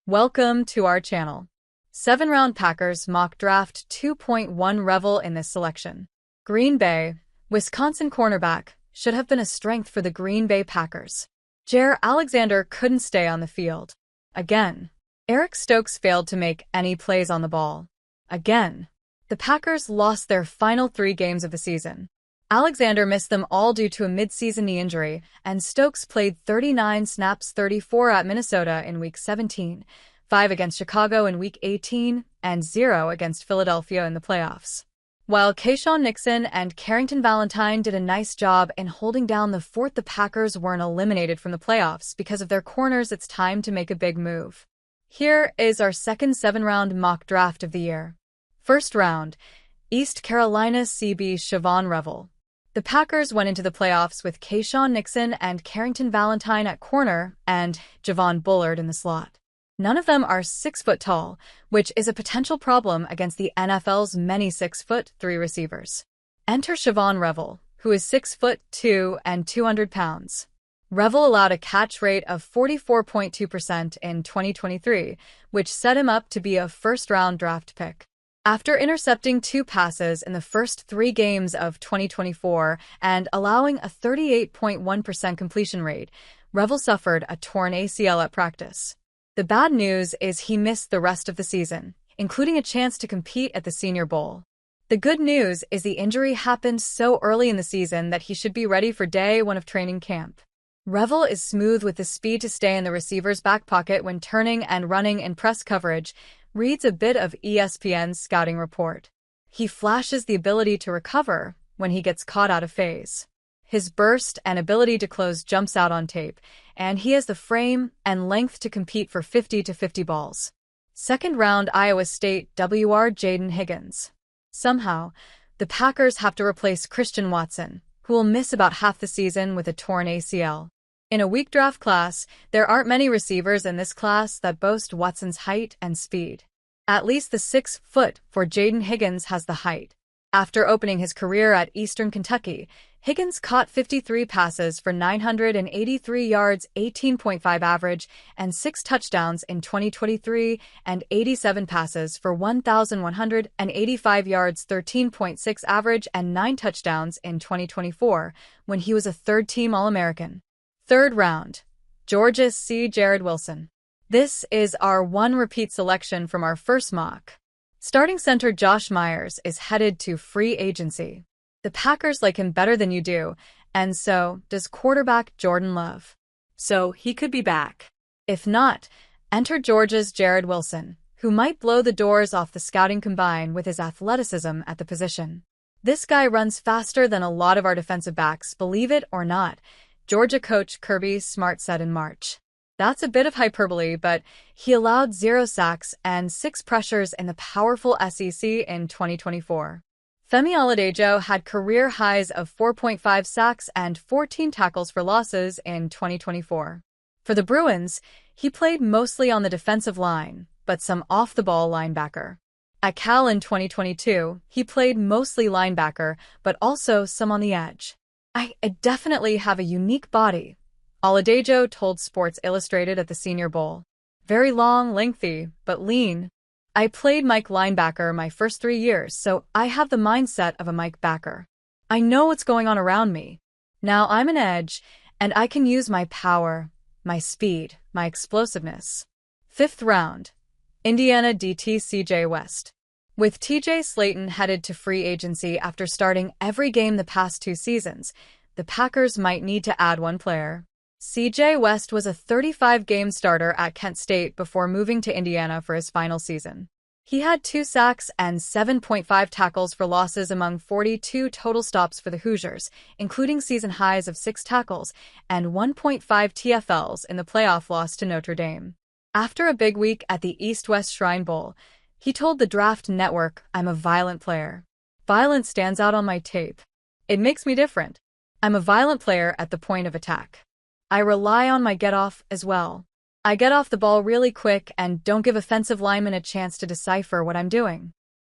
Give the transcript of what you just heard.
Welcome to our channel. 7-round Packers mock draft 2.1 Revel in this selection. Green Bay, Wisconsin cornerback, should have been a strength for the Green Bay Packers. Jaire Alexander couldn't stay on the field. Again. Eric Stokes failed to make any plays on the ball. Again. The Packers lost their final 3 games of the season. Alexander missed them all due to a mid-season knee injury, and Stokes played 39 snaps, 34 at Minnesota in Week 17, 5 against Chicago in Week 18, and 0 against Philadelphia in the playoffs. While Keisean Nixon and Carrington Valentine did a nice job in holding down the fort, the Packers weren't eliminated from the playoffs because of their corners. It's time to make a big move. Here is our second 7-round mock draft of the year. First round, East Carolina CB Shavon Revel. The Packers went into the playoffs with Keisean Nixon and Carrington Valentine at corner and Javon Bullard in the slot. None of them are 6 foot tall, which is a potential problem against the NFL's many 6'3" receivers. Enter Shavon Revel, who is 6'2" and 200 pounds. Revel allowed a catch rate of 44.2% in 2023, which set him up to be a first-round draft pick. After intercepting 2 passes in the first 3 games of 2024 and allowing a 38.1% completion rate, Revel suffered a torn ACL at practice. The bad news is he missed the rest of the season, including a chance to compete at the Senior Bowl. The good news is the injury happened so early in the season that he should be ready for day 1 of training camp. Revel is smooth with the speed to stay in the receiver's back pocket when turning and running in press coverage, reads a bit of ESPN's scouting report. He flashes the ability to recover when he gets caught out of phase. His burst and ability to close jumps out on tape, and he has the frame and length to compete for 50-50 balls. Second round Iowa State WR Jayden Higgins. Somehow, the Packers have to replace Christian Watson, who will miss about half the season with a torn ACL. In a weak draft class, there aren't many receivers in this class that boast Watson's height and speed. At least the 6 foot for Jayden Higgins has the height. After opening his career at Eastern Kentucky, Higgins caught 53 passes for 983 yards, 18.5 average, and 6 touchdowns in 2023, and 87 passes for 1,185 yards, 13.6 average, and 9 touchdowns in 2024, when he was a third-team All-American. Third round, Georgia C. Jared Wilson. This is our one repeat selection from our first mock. Starting center Josh Myers is headed to free agency. The Packers like him better than you do, and so does quarterback Jordan Love. So he could be back. If not, enter Georgia's Jared Wilson, who might blow the doors off the scouting combine with his athleticism at the position. This guy runs faster than a lot of our defensive backs, believe it or not, Georgia coach Kirby Smart said in March. That's a bit of hyperbole, but he allowed 0 sacks and 6 pressures in the powerful SEC in 2024. Femi Oladejo had career highs of 4.5 sacks and 14 tackles for losses in 2024. For the Bruins, he played mostly on the defensive line, but some off-the-ball linebacker. At Cal in 2022, he played mostly linebacker, but also some on the edge. I definitely have a unique body, Oladejo told Sports Illustrated at the Senior Bowl. Very long, lengthy, but lean. I played Mike linebacker my first 3 years, so I have the mindset of a Mike backer. I know what's going on around me. Now I'm an edge, and I can use my power, my speed, my explosiveness. Fifth round, Indiana DT CJ West. With TJ Slaton headed to free agency after starting every game the past 2 seasons, the Packers might need to add one player. CJ West was a 35-game starter at Kent State before moving to Indiana for his final season. He had 2 sacks and 7.5 tackles for losses among 42 total stops for the Hoosiers, including season highs of 6 tackles and 1.5 TFLs in the playoff loss to Notre Dame. After a big week at the East-West Shrine Bowl, he told the Draft Network, "I'm a violent player. Violence stands out on my tape. It makes me different. I'm a violent player at the point of attack. I rely on my get-off as well. I get off the ball really quick and don't give offensive linemen a chance to decipher what I'm doing."